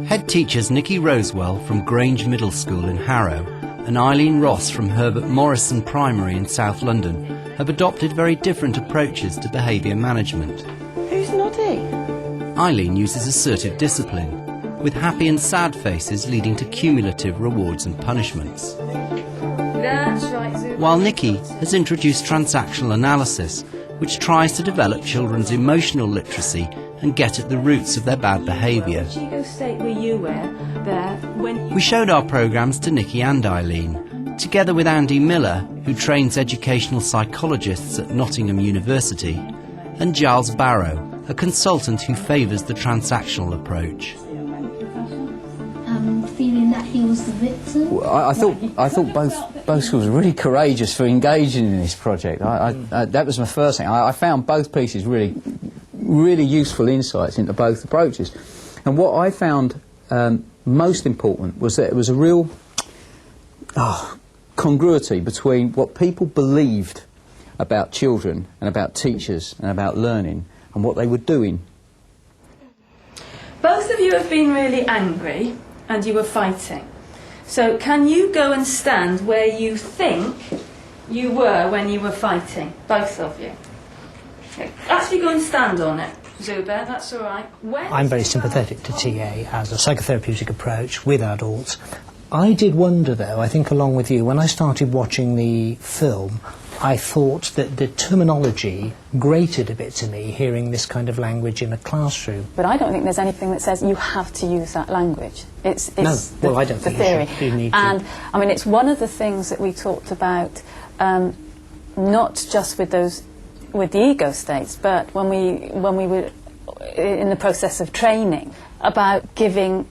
Head teachers Nicky Rosewell from Grange Middle School in Harrow and Eileen Ross from Herbert Morrison Primary in South London have adopted very different approaches to behaviour management. Who's naughty? Eileen uses assertive discipline, with happy and sad faces leading to cumulative rewards and punishments. That's right. While Nicky has introduced transactional analysis, which tries to develop children's emotional literacy and get at the roots of their bad behaviour. We showed our programmes to Nicky and Eileen, together with Andy Miller, who trains educational psychologists at Nottingham University, and Giles Barrow, a consultant who favours the transactional approach. Feeling that he was the victim. Well, I thought both schools were really courageous for engaging in this project. That was my first thing. I found both pieces really useful insights into both approaches. And what I found most important was that it was a real congruity between what people believed about children and about teachers and about learning and what they were doing. Both of you have been really angry and you were fighting. So can you go and stand where you think you were when you were fighting? Both of you. Actually go and stand on it, Zubair, that's all right. I'm very sympathetic to TA as a psychotherapeutic approach with adults. I did wonder, though, I think along with you, when I started watching the film, I thought that the terminology grated a bit to me, hearing this kind of language in a classroom. But I don't think there's anything that says you have to use that language. It's no, the, well, I don't the think theory. You need and to. I mean, it's one of the things that we talked about, not just with the ego states, but when we were in the process of training, about giving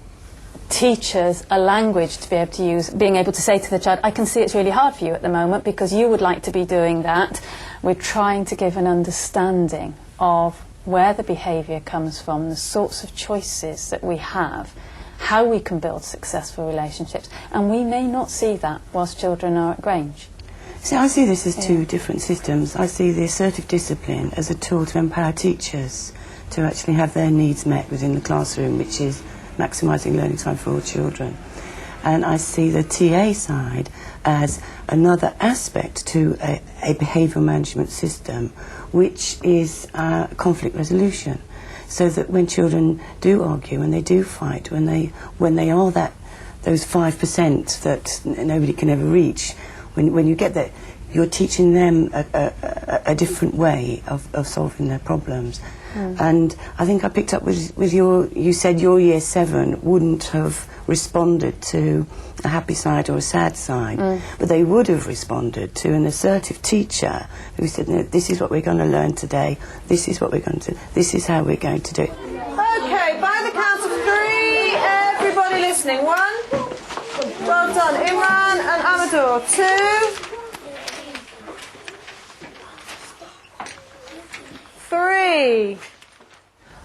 teachers a language to be able to use, being able to say to the child, I can see it's really hard for you at the moment because you would like to be doing that. We're trying to give an understanding of where the behaviour comes from, the sorts of choices that we have, how we can build successful relationships, and we may not see that whilst children are at Grange. See, I see this as two different systems. I see the assertive discipline as a tool to empower teachers to actually have their needs met within the classroom, which is maximising learning time for all children. And I see the TA side as another aspect to a behavioural management system, which is conflict resolution. So that when children do argue, when they do fight, when they are those 5% that nobody can ever reach, when you get that, you're teaching them a different way of solving their problems. And I think I picked up with you said your year 7 wouldn't have responded to a happy side or a sad side, but they would have responded to an assertive teacher who said, no, this is what we're going to learn today, this is what we're going to do, this is how we're going to do it. Okay, by the count of 3, everybody listening. 1, well done, Imran and Amador. 2, 3.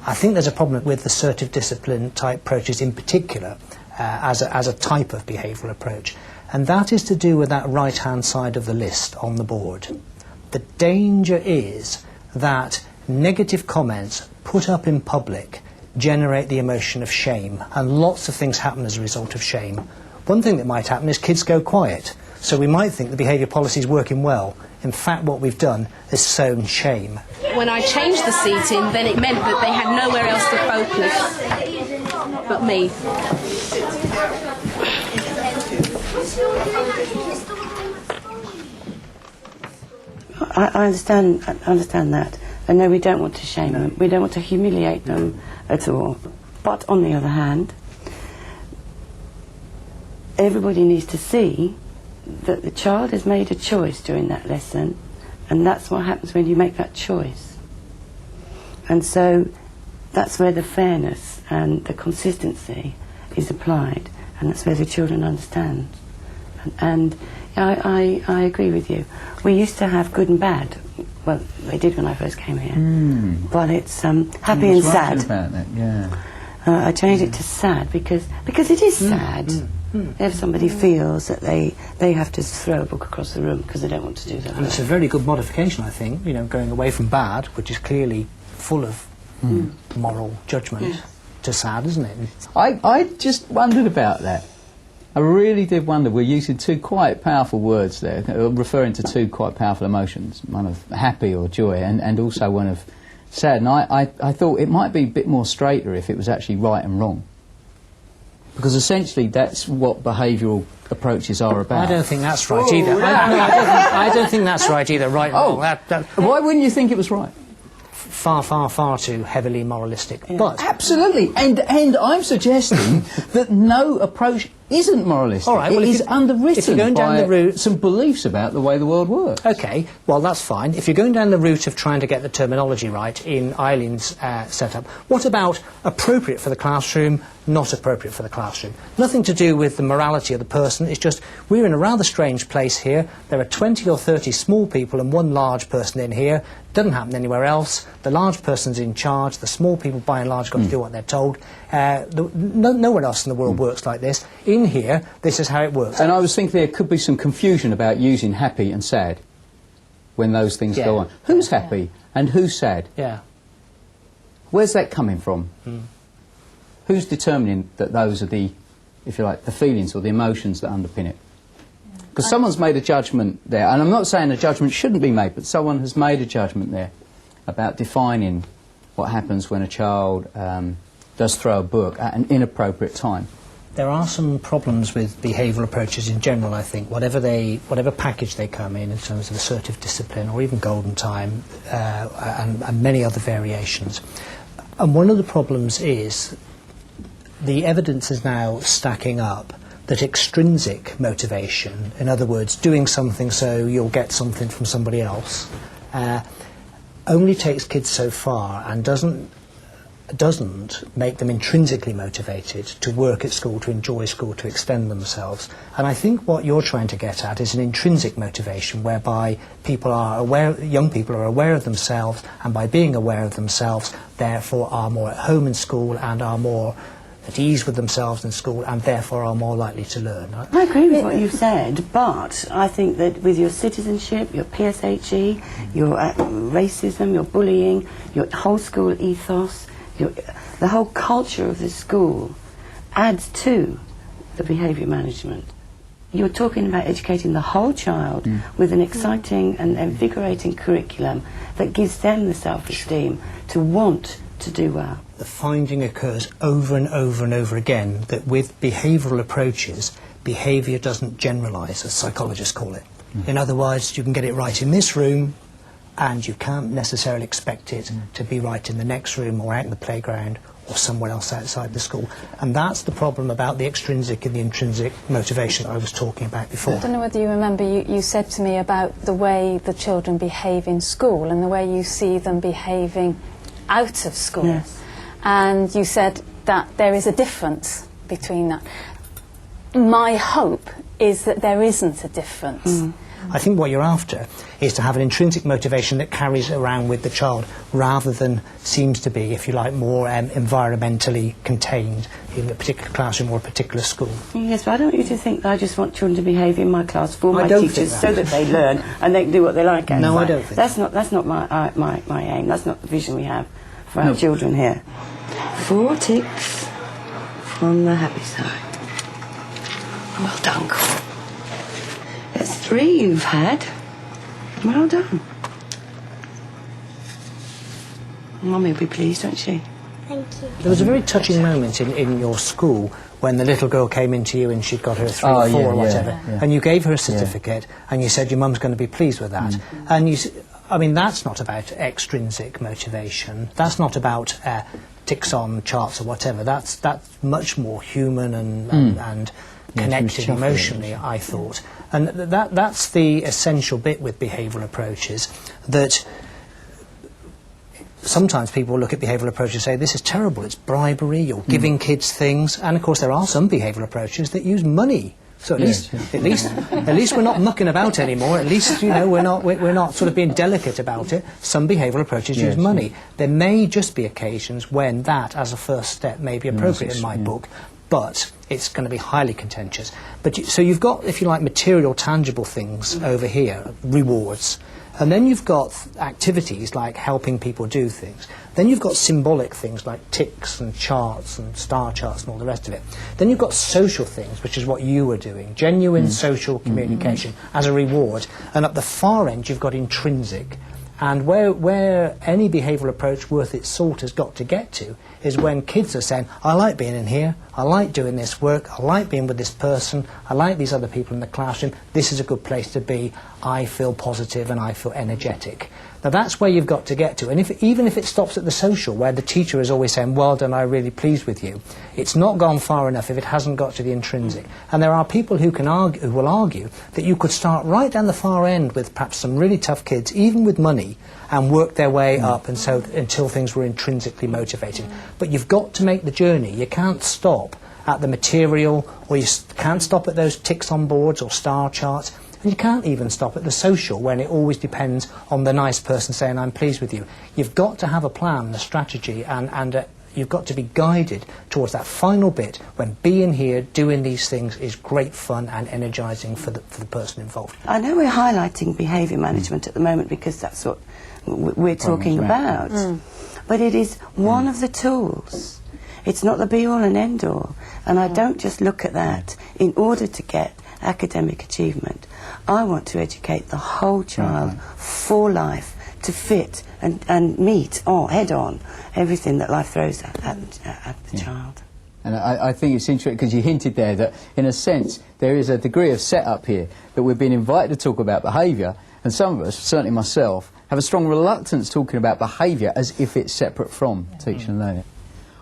I think there's a problem with assertive discipline type approaches in particular as a type of behavioural approach, and that is to do with that right-hand side of the list on the board. The danger is that negative comments put up in public generate the emotion of shame, and lots of things happen as a result of shame. One thing that might happen is kids go quiet, so we might think the behaviour policy is working well. In fact, what we've done is sown shame. When I changed the seating, then it meant that they had nowhere else to focus but me. I understand that. And no, we don't want to shame them. We don't want to humiliate them at all. But on the other hand, everybody needs to see that the child has made a choice during that lesson, and that's what happens when you make that choice. And so that's where the fairness and the consistency is applied, and that's where the children understand. And I agree with you. We used to have good and bad. Well, they did when I first came here. But it's happy and sad. About that, yeah. I changed it to sad because it is sad. If somebody feels that they have to throw a book across the room because they don't want to do that. And it's a very good modification, I think, going away from bad, which is clearly full of moral judgment, to sad, isn't it? I just wondered about that. I really did wonder. We're using two quite powerful words there, referring to two quite powerful emotions, one of happy or joy, and also one of sad. And I thought it might be a bit more straighter if it was actually right and wrong. Because essentially that's what behavioural approaches are about. I don't think that's right either. I don't think that's right either, right and wrong. Why wouldn't you think it was right? Far too heavily moralistic. Yeah. But absolutely, and I'm suggesting that no approach isn't moralistic. All right, well, it is underwritten if you're going down by the route, some beliefs about the way the world works. Okay, well that's fine. If you're going down the route of trying to get the terminology right in Eileen's setup, what about appropriate for the classroom, not appropriate for the classroom? Nothing to do with the morality of the person. It's just we're in a rather strange place here. There are 20 or 30 small people and one large person in here. Doesn't happen anywhere else. The large person's in charge. The small people, by and large, got to do what they're told. No one else in the world works like this. In here, this is how it works. And I was thinking there could be some confusion about using happy and sad when those things go on. Who's happy and who's sad? Yeah. Where's that coming from? Who's determining that those are the, if you like, the feelings or the emotions that underpin it? Because someone's made a judgment there, and I'm not saying a judgment shouldn't be made, but someone has made a judgment there about defining what happens when a child does throw a book at an inappropriate time. There are some problems with behavioural approaches in general, I think. Whatever package they come in terms of assertive discipline or even golden time and many other variations. And one of the problems is the evidence is now stacking up that extrinsic motivation, in other words, doing something so you'll get something from somebody else, only takes kids so far and doesn't make them intrinsically motivated to work at school, to enjoy school, to extend themselves. And I think what you're trying to get at is an intrinsic motivation whereby people are aware, young people are aware of themselves, and by being aware of themselves, therefore are more at home in school and are more at ease with themselves in school and therefore are more likely to learn. I agree with what you've said, but I think that with your citizenship, your PSHE, your racism, your bullying, your whole school ethos, the whole culture of the school adds to the behaviour management. You're talking about educating the whole child with an exciting and invigorating curriculum that gives them the self-esteem to want to do well. The finding occurs over and over and over again that with behavioural approaches, behaviour doesn't generalise, as psychologists call it. In other words, you can get it right in this room, and you can't necessarily expect it to be right in the next room or out in the playground or somewhere else outside the school. And that's the problem about the extrinsic and the intrinsic motivation that I was talking about before. I don't know whether you remember, you said to me about the way the children behave in school and the way you see them behaving out of school. Yes. And you said that there is a difference between that. My hope is that there isn't a difference. I think what you're after is to have an intrinsic motivation that carries around with the child rather than seems to be, if you like, more environmentally contained in a particular classroom or a particular school. Yes, but I don't want you to think that I just want children to behave in my class for my teachers so that they learn and they can do what they like outside. No, I don't think that's not my aim. That's not the vision we have for our children here. 4 ticks on the happy side. Well done, Cole. That's 3 you've had. Well done. Mummy will be pleased, won't she? Thank you. There was a very touching moment in your school when the little girl came into you and she'd got her 3 or 4 or whatever, and you gave her a certificate and you said your mum's going to be pleased with that. And you, I mean, that's not about extrinsic motivation. That's not about ticks on charts or whatever. That's much more human and connected emotionally, I thought. And that's the essential bit with behavioural approaches, that sometimes people look at behavioural approaches and say, this is terrible, it's bribery, you're giving kids things. And of course there are some behavioural approaches that use money. So at least we're not mucking about anymore. At least, you know, we're not sort of being delicate about it. Some behavioural approaches use money. There may just be occasions when that, as a first step, may be appropriate in my book, but it's going to be highly contentious. But so you've got, if you like, material, tangible things over here, rewards. And then you've got activities like helping people do things. Then you've got symbolic things like ticks and charts and star charts and all the rest of it. Then you've got social things, which is what you were doing, genuine social communication as a reward. And at the far end, you've got intrinsic. And where any behavioural approach worth its salt has got to get to is when kids are saying, I like being in here, I like doing this work, I like being with this person, I like these other people in the classroom, this is a good place to be, I feel positive and I feel energetic. Now that's where you've got to get to. And even if it stops at the social, where the teacher is always saying, well done, I'm really pleased with you, it's not gone far enough if it hasn't got to the intrinsic. And there are people who will argue that you could start right down the far end with perhaps some really tough kids, even with money, and work their way up and so until things were intrinsically motivated. But you've got to make the journey. You can't stop at the material, or you can't stop at those ticks on boards or star charts. And you can't even stop at the social, when it always depends on the nice person saying, I'm pleased with you. You've got to have a plan, a strategy, and you've got to be guided towards that final bit when being here, doing these things is great fun and energising for the person involved. I know we're highlighting behaviour management at the moment because that's what we're talking about. But it is one of the tools. It's not the be-all and end-all. And I don't just look at that in order to get academic achievement. I want to educate the whole child for life, to fit and meet head-on everything that life throws at the child. And I think it's interesting because you hinted there that, in a sense, there is a degree of setup here that we've been invited to talk about behaviour, and some of us, certainly myself, have a strong reluctance talking about behaviour as if it's separate from teaching and learning.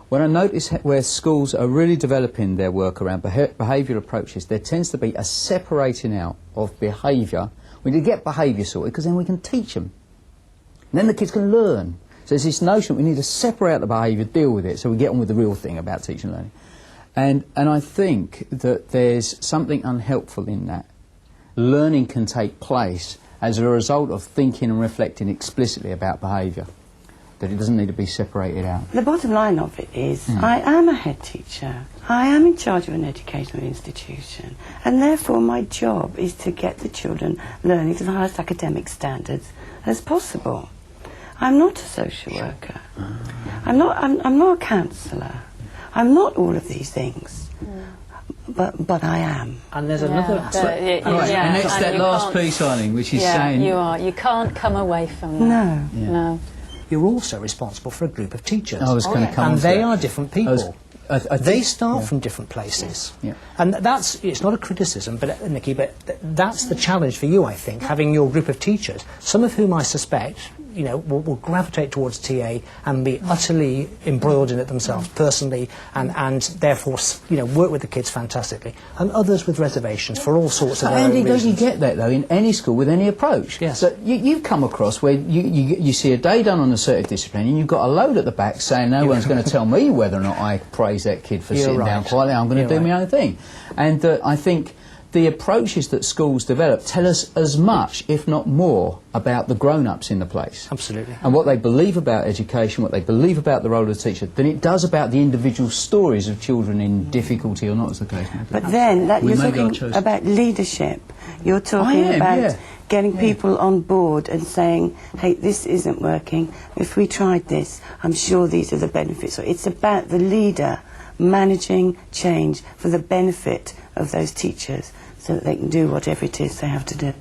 When I notice where schools are really developing their work around behavioural approaches, there tends to be a separating out of behaviour. We need to get behaviour sorted because then we can teach them. And then the kids can learn. So there's this notion we need to separate out the behaviour, deal with it, so we get on with the real thing about teaching and learning. And I think that there's something unhelpful in that. Learning can take place as a result of thinking and reflecting explicitly about behaviour, that it doesn't need to be separated out. The bottom line of it is, I am a head teacher. I am in charge of an educational institution, and therefore my job is to get the children learning to the highest academic standards as possible. I'm not a social worker. I'm not a counsellor. I'm not all of these things. But I am. And there's another aspect. And it's that last piece, Eileen, which is saying... You can't come away from that. No. You're also responsible for a group of teachers. I was going to come on and to they that. are different people. They start from different places. And it's not a criticism, but Nicky, but that's the challenge for you, I think, having your group of teachers, some of whom I suspect, will gravitate towards TA and be utterly embroiled in it themselves personally, and therefore, work with the kids fantastically, and others with reservations for all sorts of Andy, reasons. don't you get that, though, in any school with any approach? Yes. So you've come across where you see a day done on assertive discipline and you've got a load at the back saying no one's going to tell me whether or not I praise that kid for sitting down quietly, I'm going to do my own thing. And I think the approaches that schools develop tell us as much, if not more, about the grown-ups in the place. Absolutely. And what they believe about education, what they believe about the role of the teacher, than it does about the individual stories of children in difficulty or not, as the case may be. But then, you're talking about leadership. You're talking about getting people on board and saying, hey, this isn't working. If we tried this, I'm sure these are the benefits. So it's about the leader managing change for the benefit of those teachers so that they can do whatever it is they have to do.